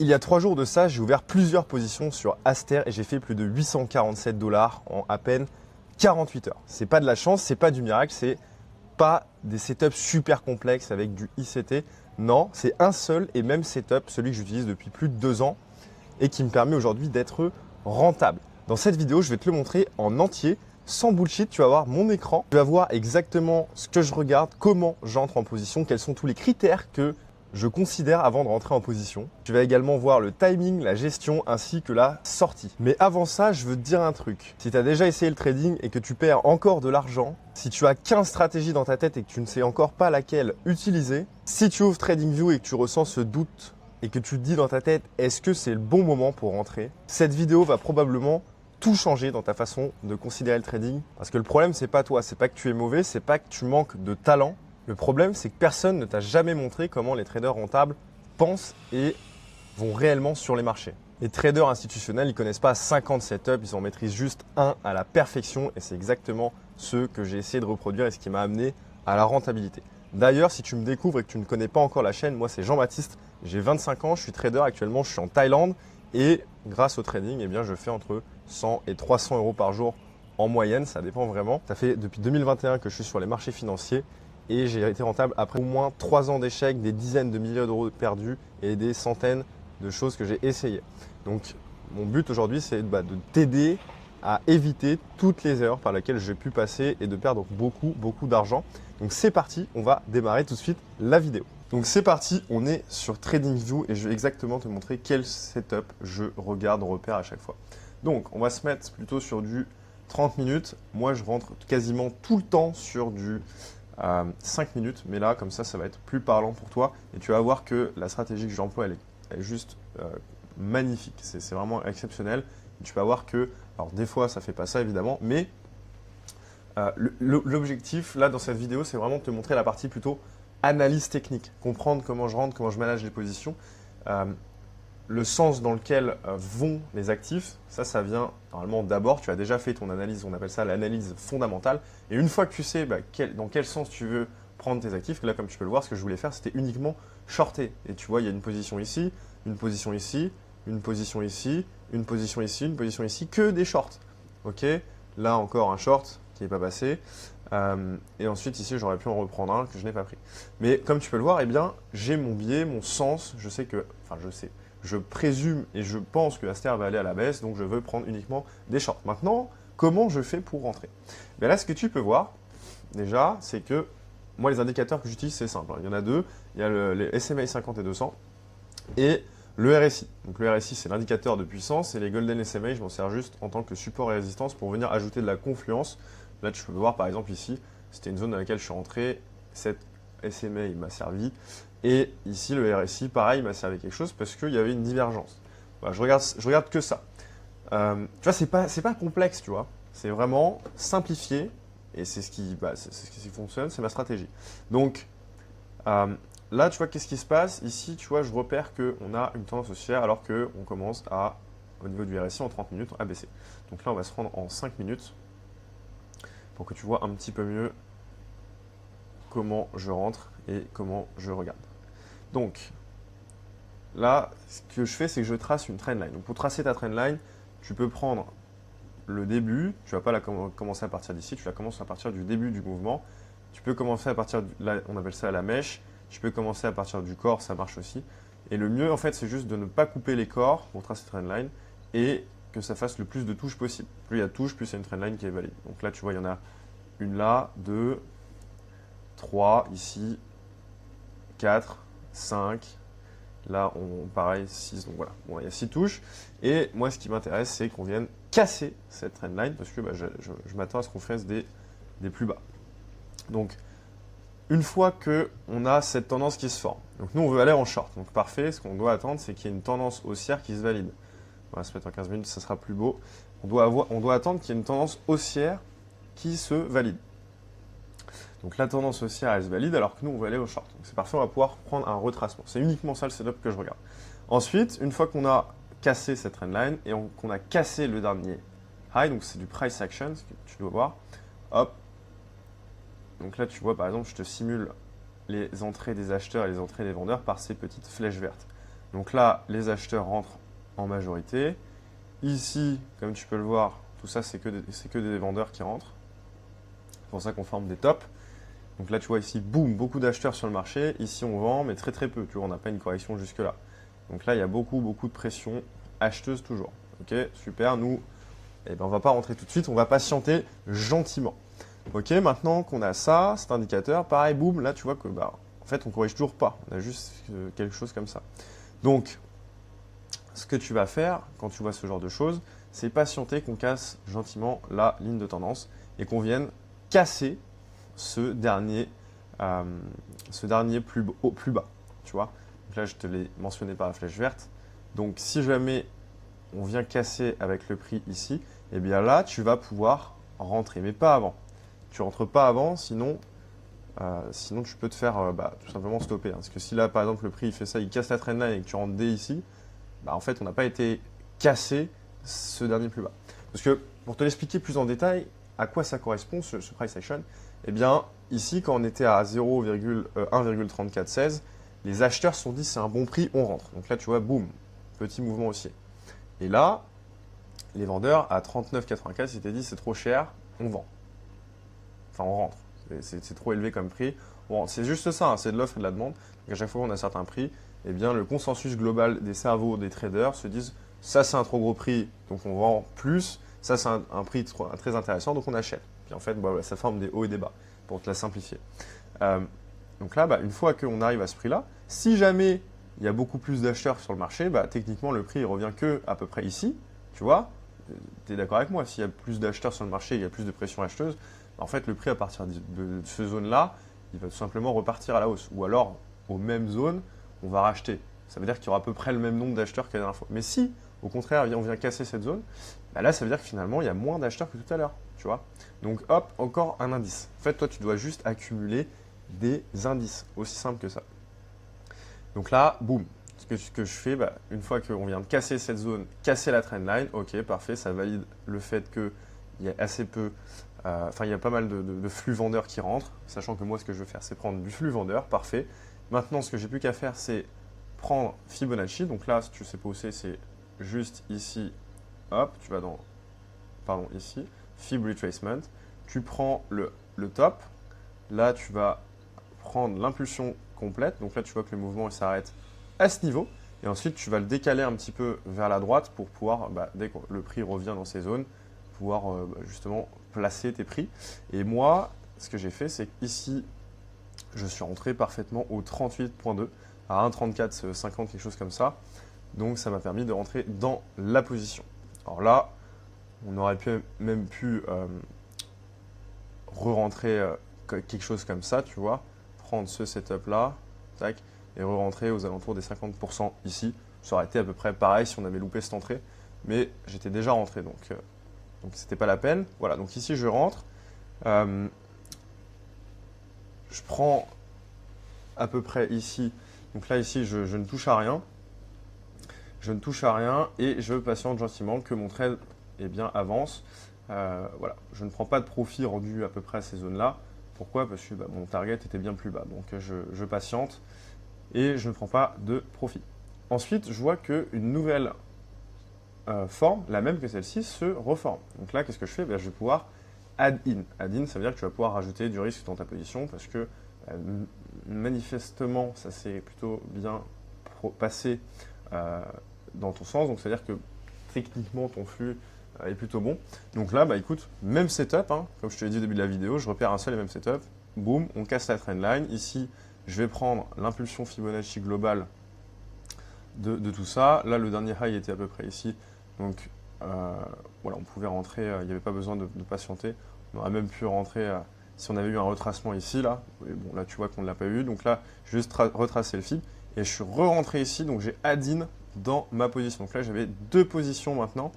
Il y a 3 jours de ça, j'ai ouvert plusieurs positions sur Aster et j'ai fait plus de 847 $ en à peine 48 heures. C'est pas de la chance, c'est pas du miracle, c'est pas des setups super complexes avec du ICT. Non, c'est un seul et même setup, celui que j'utilise depuis plus de 2 ans et qui me permet aujourd'hui d'être rentable. Dans cette vidéo, je vais te le montrer en entier, sans bullshit. Tu vas voir mon écran, tu vas voir exactement ce que je regarde, comment j'entre en position, quels sont tous les critères que je considère avant de rentrer en position. Tu vas également voir le timing, la gestion ainsi que la sortie. Mais avant ça, je veux te dire un truc. Si tu as déjà essayé le trading et que tu perds encore de l'argent, si tu as 15 stratégies dans ta tête et que tu ne sais encore pas laquelle utiliser, si tu ouvres TradingView et que tu ressens ce doute et que tu te dis dans ta tête, est-ce que c'est le bon moment pour rentrer? Cette vidéo va probablement tout changer dans ta façon de considérer le trading. Parce que le problème, c'est pas toi, c'est pas que tu es mauvais, c'est pas que tu manques de talent. Le problème, c'est que personne ne t'a jamais montré comment les traders rentables pensent et vont réellement sur les marchés. Les traders institutionnels, ils ne connaissent pas 50 setups, ils en maîtrisent juste un à la perfection et c'est exactement ce que j'ai essayé de reproduire et ce qui m'a amené à la rentabilité. D'ailleurs, si tu me découvres et que tu ne connais pas encore la chaîne, moi c'est Jean-Baptiste, j'ai 25 ans, je suis trader actuellement, je suis en Thaïlande et grâce au trading, eh bien, je fais entre 100 et 300 € par jour en moyenne, ça dépend vraiment. Ça fait depuis 2021 que je suis sur les marchés financiers et j'ai été rentable après au moins 3 ans d'échecs, des dizaines de milliers d'euros perdus et des centaines de choses que j'ai essayées. Donc mon but aujourd'hui, c'est de t'aider à éviter toutes les erreurs par lesquelles j'ai pu passer et de perdre beaucoup d'argent. Donc c'est parti, on va démarrer tout de suite la vidéo. Donc c'est parti, on est sur TradingView et je vais exactement te montrer quel setup je regarde, repère à chaque fois. Donc on va se mettre plutôt sur du 30 minutes. Moi je rentre quasiment tout le temps sur du 5 minutes, mais là comme ça va être plus parlant pour toi et tu vas voir que la stratégie que j'emploie elle est juste magnifique, c'est vraiment exceptionnel. Et tu vas voir que, alors des fois ça fait pas ça évidemment, mais l'objectif là dans cette vidéo c'est vraiment de te montrer la partie plutôt analyse technique, comprendre comment je rentre, comment je manage les positions, le sens dans lequel vont les actifs. Ça vient normalement d'abord, tu as déjà fait ton analyse, on appelle ça l'analyse fondamentale. Et une fois que tu sais dans quel sens tu veux prendre tes actifs, là comme tu peux le voir, ce que je voulais faire, c'était uniquement shorter. Et tu vois, il y a une position ici, une position ici, une position ici, une position ici, une position ici, que des shorts. Ok, là encore un short qui n'est pas passé. Et ensuite ici, j'aurais pu en reprendre un que je n'ai pas pris. Mais comme tu peux le voir, eh bien, j'ai mon biais, mon sens, je sais que, enfin je sais, je présume et je pense que Aster va aller à la baisse, donc je veux prendre uniquement des shorts. Maintenant, comment je fais pour rentrer? Bien là, ce que tu peux voir, déjà, c'est que moi, les indicateurs que j'utilise, c'est simple. Il y en a deux. Il y a les SMA 50 et 200 et le RSI. Donc le RSI, c'est l'indicateur de puissance et les Golden SMA, je m'en sers juste en tant que support et résistance pour venir ajouter de la confluence. Là, tu peux voir, par exemple, ici, c'était une zone dans laquelle je suis rentré. Cette SMA, il m'a servi. Et ici, le RSI, pareil, il m'a servi quelque chose parce qu'il y avait une divergence. Voilà, je regarde que ça. Tu vois, c'est pas complexe, tu vois. C'est vraiment simplifié et c'est ce qui fonctionne, c'est ma stratégie. Donc, là, tu vois, qu'est-ce qui se passe? Ici, tu vois, je repère qu'on a une tendance haussière alors qu'on commence au niveau du RSI, en 30 minutes, à baisser. Donc là, on va se prendre en 5 minutes pour que tu vois un petit peu mieux comment je rentre et comment je regarde. Donc, là, ce que je fais, c'est que je trace une trendline. Donc, pour tracer ta trendline, tu peux prendre le début. Tu ne vas pas commencer à partir d'ici, tu vas commencer à partir du début du mouvement. Tu peux commencer à partir, là, on appelle ça la mèche. Tu peux commencer à partir du corps, ça marche aussi. Et le mieux, en fait, c'est juste de ne pas couper les corps pour tracer ta trendline et que ça fasse le plus de touches possible. Plus il y a de touches, plus il y a une trendline qui est valide. Donc là, tu vois, il y en a une là, 2, 3, ici, 4, 5. Là, pareil, 6. Donc voilà, bon, il y a 6 touches. Et moi, ce qui m'intéresse, c'est qu'on vienne casser cette trendline parce que je m'attends à ce qu'on fasse des plus bas. Donc, une fois qu'on a cette tendance qui se forme, donc nous, on veut aller en short. Donc parfait, ce qu'on doit attendre, c'est qu'il y ait une tendance haussière qui se valide. On va se mettre en 15 minutes, ça sera plus beau. On doit attendre qu'il y ait une tendance haussière qui se valide. Donc la tendance haussière, elle se valide alors que nous, on va aller au short. Donc c'est parfait, on va pouvoir prendre un retracement. C'est uniquement ça le setup que je regarde. Ensuite, une fois qu'on a cassé cette trendline et qu'on a cassé le dernier high, donc c'est du price action, ce que tu dois voir, hop. Donc là, tu vois, par exemple, je te simule les entrées des acheteurs et les entrées des vendeurs par ces petites flèches vertes. Donc là, les acheteurs rentrent en majorité. Ici, comme tu peux le voir, tout ça, c'est que des vendeurs qui rentrent. C'est pour ça qu'on forme des tops. Donc là, tu vois ici, boum, beaucoup d'acheteurs sur le marché. Ici, on vend, mais très très peu. Tu vois, on n'a pas une correction jusque-là. Donc là, il y a beaucoup de pression acheteuse toujours. Ok, super. Nous, eh ben, on ne va pas rentrer tout de suite. On va patienter gentiment. Ok, maintenant qu'on a ça, cet indicateur, pareil, boum, là, tu vois que, bah, en fait, on ne corrige toujours pas. On a juste quelque chose comme ça. Donc, ce que tu vas faire quand tu vois ce genre de choses, c'est patienter qu'on casse gentiment la ligne de tendance et qu'on vienne casser ce dernier plus bas. Tu vois. Donc là, je te l'ai mentionné par la flèche verte. Donc, si jamais on vient casser avec le prix ici, eh bien là, tu vas pouvoir rentrer, mais pas avant. Tu rentres pas avant, sinon tu peux te faire tout simplement stopper. Hein. Parce que si là, par exemple, le prix il fait ça, il casse la trendline et que tu rentres dès ici, bah, en fait, on n'a pas été cassé ce dernier plus bas. Parce que pour te l'expliquer plus en détail, à quoi ça correspond ce price action, eh bien, ici, quand on était à 0,1,3416, les acheteurs se sont dit c'est un bon prix, on rentre. Donc là, tu vois, boum, petit mouvement haussier. Et là, les vendeurs à 39,84 s'étaient dit c'est trop cher, on vend. Enfin, on rentre. C'est trop élevé comme prix. Bon, c'est juste ça, hein, c'est de l'offre et de la demande. Donc à chaque fois qu'on a certains prix, eh bien, le consensus global des cerveaux des traders se disent ça c'est un trop gros prix, donc on vend plus. Ça c'est un prix très intéressant, donc on achète. Puis en fait, ça forme des hauts et des bas, pour te la simplifier. Donc là, une fois qu'on arrive à ce prix-là, si jamais il y a beaucoup plus d'acheteurs sur le marché, techniquement le prix il revient que à peu près ici. Tu vois, tu es d'accord avec moi, s'il y a plus d'acheteurs sur le marché, il y a plus de pression acheteuse, en fait le prix à partir de ce zone-là, il va tout simplement repartir à la hausse. Ou alors, aux mêmes zones, on va racheter. Ça veut dire qu'il y aura à peu près le même nombre d'acheteurs que la dernière fois. Mais si, au contraire, on vient casser cette zone, là, ça veut dire que finalement, il y a moins d'acheteurs que tout à l'heure. Tu vois. Donc, hop, encore un indice. En fait, toi, tu dois juste accumuler des indices. Aussi simple que ça. Donc là, boum. Ce que je fais, une fois qu'on vient de casser cette zone, casser la trendline, ok, parfait, ça valide le fait qu'il y a assez peu, il y a pas mal de flux vendeurs qui rentrent, sachant que moi, ce que je veux faire, c'est prendre du flux vendeur, parfait. Maintenant, ce que j'ai plus qu'à faire, c'est prendre Fibonacci. Donc là, si tu sais pas où c'est juste ici, hop, tu vas dans, pardon, ici, Fib Retracement, tu prends le top, là, tu vas prendre l'impulsion complète, donc là, tu vois que le mouvement, il s'arrête à ce niveau, et ensuite tu vas le décaler un petit peu vers la droite pour pouvoir, dès que le prix revient dans ces zones, pouvoir justement placer tes prix. Et moi, ce que j'ai fait, c'est qu'ici, je suis rentré parfaitement au 38.2, à 1,3450, quelque chose comme ça. Donc ça m'a permis de rentrer dans la position. Alors là, on aurait même pu re-rentrer quelque chose comme ça, tu vois, prendre ce setup là, tac, et re-rentrer aux alentours des 50% ici. Ça aurait été à peu près pareil si on avait loupé cette entrée, mais j'étais déjà rentré, donc c'était pas la peine. Voilà, donc ici je rentre, je prends à peu près ici, donc là ici je ne touche à rien, et je patiente gentiment que mon trade avance. Voilà, je ne prends pas de profit rendu à peu près à ces zones-là. Pourquoi? Parce que mon target était bien plus bas, donc je patiente et je ne prends pas de profit. Ensuite, je vois qu'une nouvelle forme, la même que celle-ci, se reforme. Donc là, qu'est-ce que je fais? Je vais pouvoir add in. Add in, ça veut dire que tu vas pouvoir rajouter du risque dans ta position parce que manifestement, ça s'est plutôt bien passé dans ton sens. Donc, c'est-à-dire que techniquement, ton flux est plutôt bon. Donc là, écoute, même setup, hein, comme je te l'ai dit au début de la vidéo, je repère un seul et même setup. Boum, on casse la trendline. Ici, je vais prendre l'impulsion Fibonacci globale de tout ça. Là, le dernier high était à peu près ici. Donc, voilà, on pouvait rentrer, il n'y avait pas besoin de patienter. On aurait même pu rentrer si on avait eu un retracement ici, là. Et bon, là, tu vois qu'on ne l'a pas eu. Donc là, je vais juste retracer le fib. Et je suis re-rentré ici, donc j'ai add-in dans ma position. Donc là, j'avais deux positions maintenant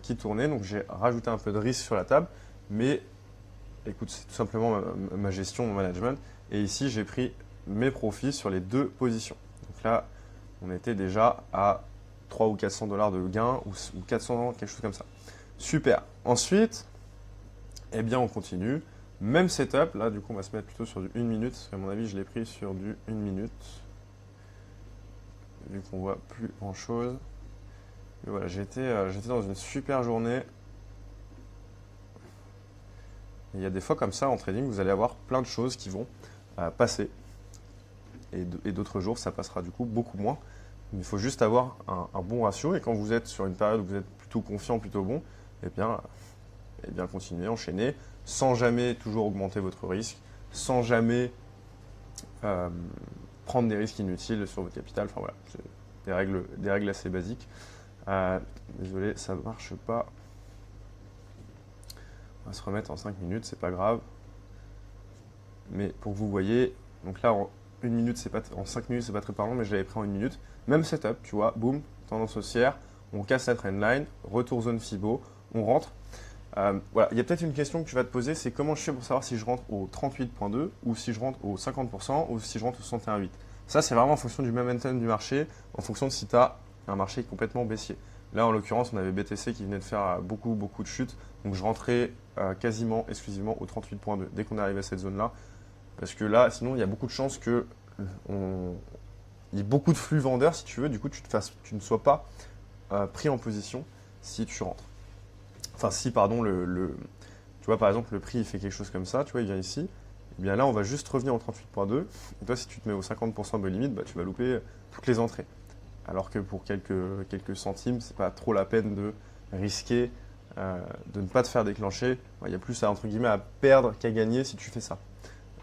qui tournaient. Donc j'ai rajouté un peu de risque sur la table. Mais écoute, c'est tout simplement ma gestion, mon management. Et ici, j'ai pris mes profits sur les deux positions. Donc là, on était déjà à 300 ou 400 $ de gain ou 400, quelque chose comme ça. Super. Ensuite, on continue. Même setup. Là, du coup, on va se mettre plutôt sur du 1 minute. Parce qu'à mon avis, je l'ai pris sur du 1 minute. vu qu'on voit plus grand chose. Et voilà, j'étais dans une super journée. Il y a des fois comme ça en trading, vous allez avoir plein de choses qui vont passer. Et d'autres jours, ça passera du coup beaucoup moins. Il faut juste avoir un bon ratio. Et quand vous êtes sur une période où vous êtes plutôt confiant, plutôt bon, eh bien continuez, enchaînez, sans jamais toujours augmenter votre risque, sans jamais prendre des risques inutiles sur votre capital. Enfin voilà, c'est des règles assez basiques. Désolé, ça ne marche pas. On va se remettre en 5 minutes, c'est pas grave. Mais pour que vous voyez, donc là en 5 minutes, c'est pas très parlant, mais je l'avais pris en 1 minute. Même setup, tu vois, boum, tendance haussière, on casse la trendline, retour zone Fibo, on rentre. Voilà, il y a peut-être une question que tu vas te poser, c'est comment je fais pour savoir si je rentre au 38.2 ou si je rentre au 50% ou si je rentre au 61.8. Ça, c'est vraiment en fonction du momentum du marché, en fonction de si tu as un marché complètement baissier. Là, en l'occurrence, on avait BTC qui venait de faire beaucoup de chutes, donc je rentrais quasiment exclusivement au 38.2 dès qu'on arrive à cette zone-là. Parce que là, sinon, il y a beaucoup de chances qu'il y ait beaucoup de flux vendeurs, si tu veux. Du coup, tu ne sois pas pris en position si tu rentres. Enfin, si, pardon, tu vois, par exemple, le prix, il fait quelque chose comme ça, tu vois, il vient ici. Et bien là, on va juste revenir au 38.2. Et toi, si tu te mets au 50% de limite, bah, tu vas louper toutes les entrées. Alors que pour quelques centimes, c'est pas trop la peine de risquer de ne pas te faire déclencher. Il y a plus entre guillemets à perdre qu'à gagner si tu fais ça.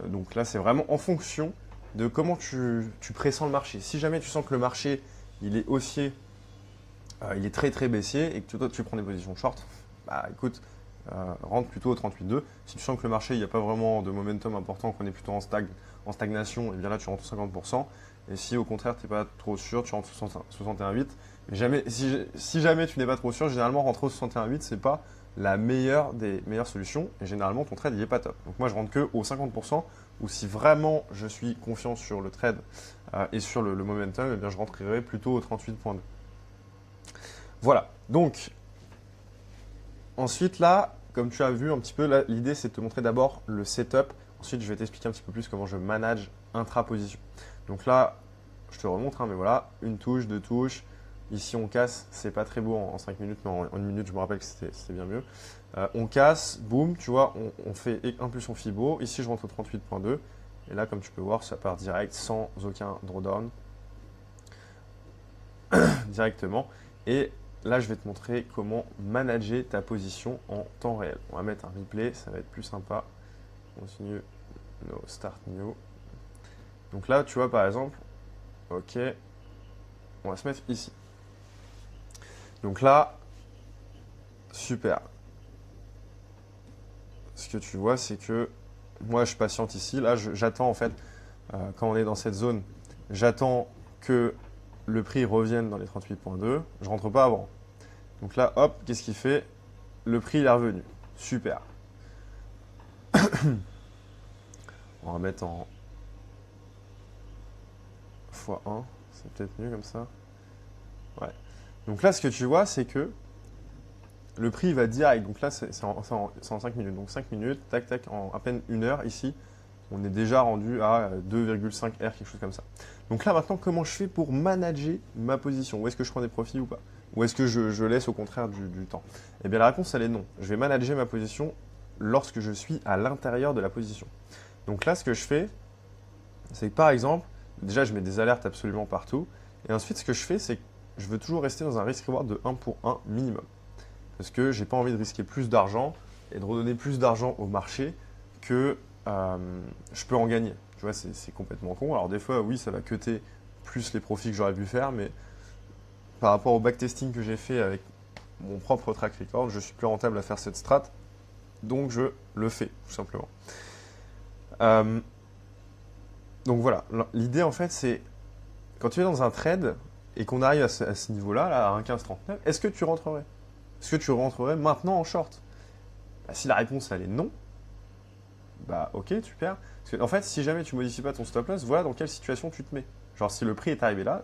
Donc là, c'est vraiment en fonction de comment tu pressens le marché. Si jamais tu sens que le marché il est haussier, il est très très baissier et que toi tu prends des positions short, bah écoute, rentre plutôt au 38.2. Si tu sens que le marché il n'y a pas vraiment de momentum important, qu'on est plutôt en stagnation, et bien là tu rentres au 50%. Et si au contraire tu n'es pas trop sûr, tu rentres au 61.8. Mais si jamais tu n'es pas trop sûr, généralement rentrer au 61.8, c'est pas la meilleure des meilleures solutions. Et généralement ton trade il n'est pas top. Donc moi je rentre que au 50%, ou si vraiment je suis confiant sur le trade et sur le momentum, et bien je rentrerai plutôt au 38.2. Voilà, donc ensuite là, comme tu as vu un petit peu, l'idée c'est de te montrer d'abord le setup. Ensuite, je vais t'expliquer un petit peu plus comment je manage intra-position. Donc là, je te remontre, hein, mais voilà, une touche, deux touches. Ici, on casse, c'est pas très beau en 5 minutes, mais en 1 minute, je me rappelle que c'était bien mieux. On casse, boum, tu vois, on fait impulsion Fibo. Ici, je rentre au 38.2. Et là, comme tu peux voir, ça part direct, sans aucun drawdown. Directement. Et là, je vais te montrer comment manager ta position en temps réel. On va mettre un replay, ça va être plus sympa. Continue, no, start new. Donc là, tu vois, par exemple, ok, on va se mettre ici. Donc là, super. Ce que tu vois, c'est que moi, je patiente ici. Là, j'attends en fait, quand on est dans cette zone, j'attends que le prix revienne dans les 38.2. Je rentre pas avant. Donc là, hop, qu'est-ce qu'il fait? Le prix, il est revenu. Super. On va mettre en x1. C'est peut-être mieux comme ça. Ouais. Donc là, ce que tu vois, c'est que le prix va direct. Donc là, c'est en 5 minutes. Donc 5 minutes, tac, tac, en à peine 1 heure ici, on est déjà rendu à 2,5 R, quelque chose comme ça. Donc là, maintenant, comment je fais pour manager ma position? Où est-ce que je prends des profits ou pas? Ou est-ce que je laisse au contraire du temps? Eh bien, la réponse, elle est non. Je vais manager ma position lorsque je suis à l'intérieur de la position. Donc là, ce que je fais, c'est que par exemple, déjà, je mets des alertes absolument partout. Et ensuite, ce que je fais, c'est que je veux toujours rester dans un risk-reward de 1 pour 1 minimum. Parce que je n'ai pas envie de risquer plus d'argent et de redonner plus d'argent au marché que je peux en gagner. Tu vois, c'est complètement con. Alors des fois, oui, ça va cutter plus les profits que j'aurais pu faire, mais par rapport au backtesting que j'ai fait avec mon propre track record, je suis plus rentable à faire cette strat. Donc je le fais, tout simplement. Donc voilà, l'idée en fait, c'est quand tu es dans un trade et qu'on arrive à ce niveau-là, là, à 1,1539, est-ce que tu rentrerais? Est-ce que tu rentrerais maintenant en short? Bah, si la réponse elle est non, bah ok, super. Parce que, en fait, si jamais tu modifies pas ton stop loss, voilà dans quelle situation tu te mets. Genre si le prix est arrivé là,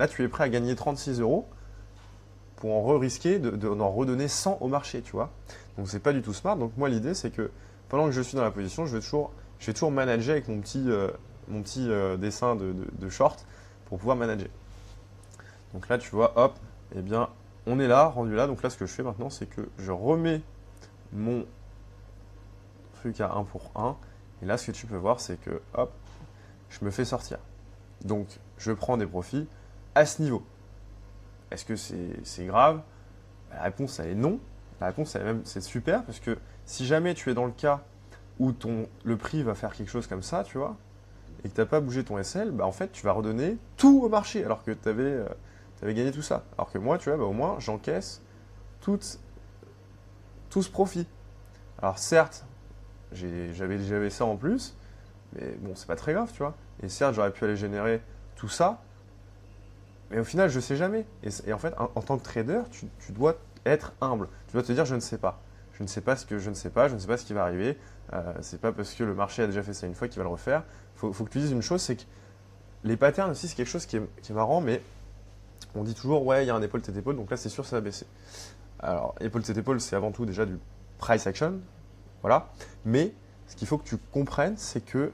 tu es prêt à gagner 36 € pour en risquer d'en redonner 100 au marché, tu vois. Donc c'est pas du tout smart. Donc moi l'idée c'est que pendant que je suis dans la position, je vais toujours manager avec mon petit dessin de short pour pouvoir manager. Donc là, tu vois, hop, eh bien, on est là, rendu là. Donc là, ce que je fais maintenant, c'est que je remets mon truc à 1 pour 1. Et là, ce que tu peux voir, c'est que, hop, je me fais sortir. Donc, je prends des profits à ce niveau. Est-ce que c'est grave? La réponse, elle est non. La réponse, elle est même, c'est super, parce que si jamais tu es dans le cas où le prix va faire quelque chose comme ça, tu vois, et que tu n'as pas bougé ton SL, bah en fait, tu vas redonner tout au marché, alors que tu avais gagné tout ça. Alors que moi, tu vois, bah, au moins, j'encaisse tout ce profit. Alors certes, j'avais ça en plus, mais bon, c'est pas très grave, tu vois. Et certes, j'aurais pu aller générer tout ça, mais au final, je sais jamais. Et en fait, en tant que trader, tu dois être humble. Tu dois te dire, je ne sais pas. Je ne sais pas ce que je ne sais pas, je ne sais pas ce qui va arriver. C'est pas parce que le marché a déjà fait ça une fois qu'il va le refaire. Faut que tu dises une chose, c'est que les patterns aussi, c'est quelque chose qui est marrant, mais on dit toujours, ouais, il y a un épaule tête épaule, donc là, c'est sûr, ça va baisser. Alors, épaule tête épaule, c'est avant tout déjà du price action, voilà. Mais ce qu'il faut que tu comprennes, c'est que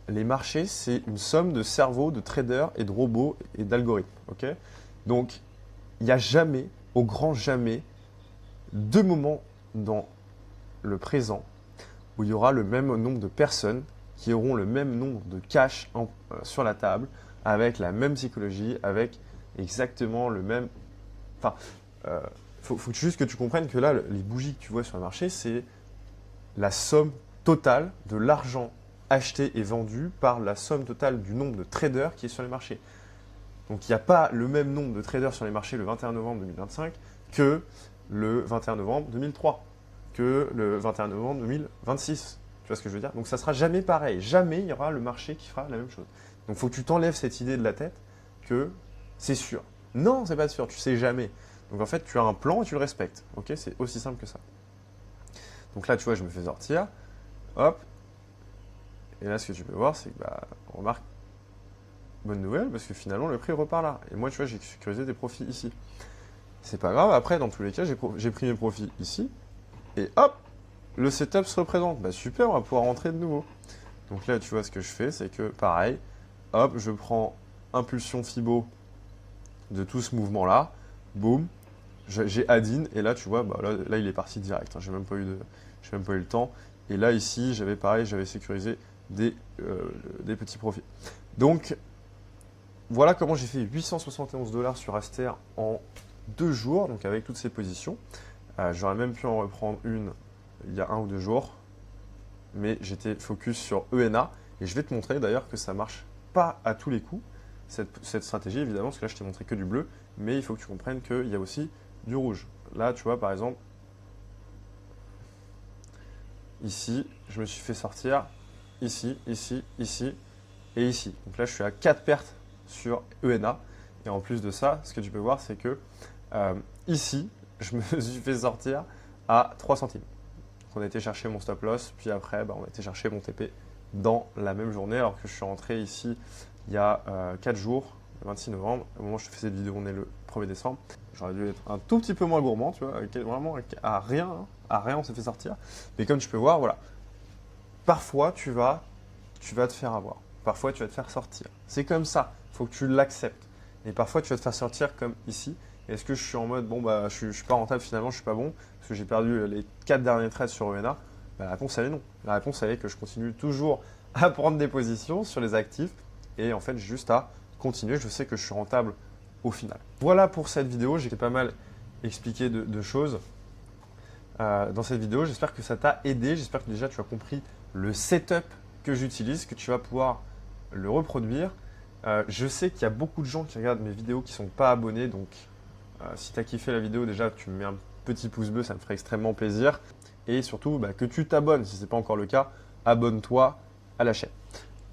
les marchés, c'est une somme de cerveaux, de traders et de robots et d'algorithmes. Ok. Donc, il n'y a jamais, au grand jamais, deux moments dans le présent où il y aura le même nombre de personnes qui auront le même nombre de cash sur la table, avec la même psychologie, avec exactement le même... Enfin, faut juste que tu comprennes que là, les bougies que tu vois sur le marché, c'est la somme totale de l'argent acheté et vendu par la somme totale du nombre de traders qui est sur les marchés. Donc il n'y a pas le même nombre de traders sur les marchés le 21 novembre 2025 que le 21 novembre 2003, que le 21 novembre 2026. Tu vois ce que je veux dire? Donc ça ne sera jamais pareil. Jamais il y aura le marché qui fera la même chose. Donc il faut que tu t'enlèves cette idée de la tête que c'est sûr. Non, c'est pas sûr, tu sais jamais. Donc en fait, tu as un plan et tu le respectes. Ok, c'est aussi simple que ça. Donc là, tu vois, je me fais sortir. Hop. Et là, ce que tu peux voir, c'est que, bah, remarque, bonne nouvelle, parce que finalement, le prix repart là. Et moi, tu vois, j'ai sécurisé des profits ici. C'est pas grave, après, dans tous les cas, j'ai pris mes profits ici. Et hop, le setup se représente. Bah super, on va pouvoir rentrer de nouveau. Donc là, tu vois, ce que je fais, c'est que, pareil, hop, je prends impulsion Fibo de tout ce mouvement-là. Boum. J'ai add-in, et là, tu vois, bah, là, il est parti direct. Hein, j'ai même pas eu le temps. Et là, ici, j'avais pareil, j'avais sécurisé des petits profits. Donc, voilà comment j'ai fait 871 $ sur Aster en 2 jours, donc avec toutes ces positions. J'aurais même pu en reprendre une il y a 1 ou 2 jours, mais j'étais focus sur ENA. Et je vais te montrer d'ailleurs que ça marche pas à tous les coups, cette stratégie évidemment, parce que là, je t'ai montré que du bleu, mais il faut que tu comprennes qu'il y a aussi du rouge. Là, tu vois, par exemple, ici, je me suis fait sortir ici, ici, ici et ici. Donc là, je suis à 4 pertes sur ENA. Et en plus de ça, ce que tu peux voir, c'est que ici, je me suis fait sortir à 3 centimes. Donc on a été chercher mon stop loss, puis après, bah, on a été chercher mon TP dans la même journée, alors que je suis rentré ici il y a 4 jours, le 26 novembre. Au moment où je te fais cette vidéo, on est le 1er décembre. J'aurais dû être un tout petit peu moins gourmand, tu vois, vraiment à rien, hein, à rien on s'est fait sortir. Mais comme tu peux voir, voilà, parfois tu vas te faire avoir, parfois tu vas te faire sortir. C'est comme ça, il faut que tu l'acceptes. Et parfois tu vas te faire sortir comme ici. Est-ce que je suis en mode, bon, bah, je suis pas rentable finalement, je suis pas bon, parce que j'ai perdu les 4 derniers trades sur ENA? Bah, la réponse elle est non. La réponse elle est que je continue toujours à prendre des positions sur les actifs, et en fait j'ai juste à continuer, je sais que je suis rentable au final. Voilà pour cette vidéo, j'ai pas mal expliqué de choses dans cette vidéo. J'espère que ça t'a aidé, j'espère que déjà tu as compris le setup que j'utilise, que tu vas pouvoir le reproduire. Je sais qu'il y a beaucoup de gens qui regardent mes vidéos qui ne sont pas abonnés, donc si tu as kiffé la vidéo, déjà tu me mets un petit pouce bleu, ça me ferait extrêmement plaisir. Et surtout, bah, que tu t'abonnes, si ce n'est pas encore le cas, abonne-toi à la chaîne.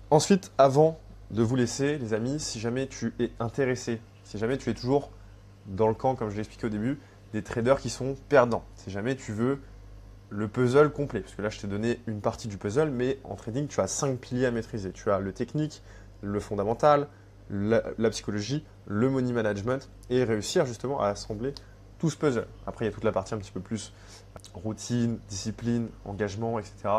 Ensuite, avant de vous laisser, les amis, si jamais tu es intéressé, si jamais tu es toujours dans le camp, comme je l'ai expliqué au début, des traders qui sont perdants, si jamais tu veux le puzzle complet, parce que là je t'ai donné une partie du puzzle, mais en trading tu as 5 piliers à maîtriser. Tu as le technique, le fondamental, la psychologie, le money management, et réussir justement à assembler tout ce puzzle. Après il y a toute la partie un petit peu plus routine, discipline, engagement, etc.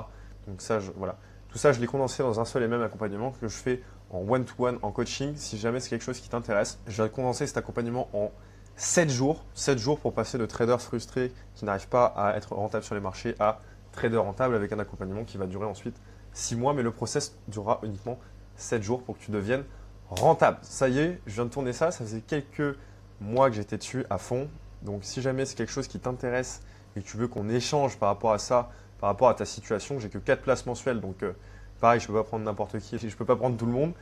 Donc ça, voilà. Tout ça je l'ai condensé dans un seul et même accompagnement que je fais en one-to-one, en coaching. Si jamais c'est quelque chose qui t'intéresse, je vais condenser cet accompagnement en 7 jours. 7 jours pour passer de trader frustré qui n'arrive pas à être rentable sur les marchés à trader rentable avec un accompagnement qui va durer ensuite 6 mois. Mais le process durera uniquement 7 jours pour que tu deviennes rentable. Ça y est, je viens de tourner ça. Ça faisait quelques mois que j'étais dessus à fond. Donc si jamais c'est quelque chose qui t'intéresse et que tu veux qu'on échange par rapport à ça, par rapport à ta situation, j'ai que 4 places mensuelles. Donc pareil, je ne peux pas prendre n'importe qui, je ne peux pas prendre tout le monde.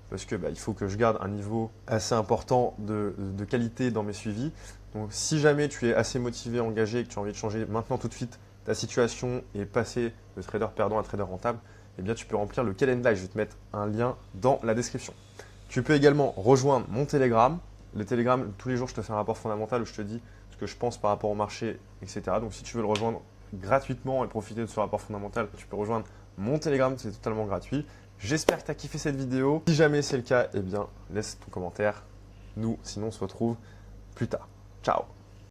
Parce que il faut que je garde un niveau assez important de qualité dans mes suivis. Donc si jamais tu es assez motivé, engagé et que tu as envie de changer maintenant tout de suite ta situation et passer de trader perdant à trader rentable, eh bien tu peux remplir le calendrier. Je vais te mettre un lien dans la description. Tu peux également rejoindre mon Telegram. Le Telegram, tous les jours, je te fais un rapport fondamental où je te dis ce que je pense par rapport au marché, etc. Donc si tu veux le rejoindre gratuitement et profiter de ce rapport fondamental, tu peux rejoindre mon Telegram, c'est totalement gratuit. J'espère que tu as kiffé cette vidéo. Si jamais c'est le cas, eh bien, laisse ton commentaire. Sinon, on se retrouve plus tard. Ciao!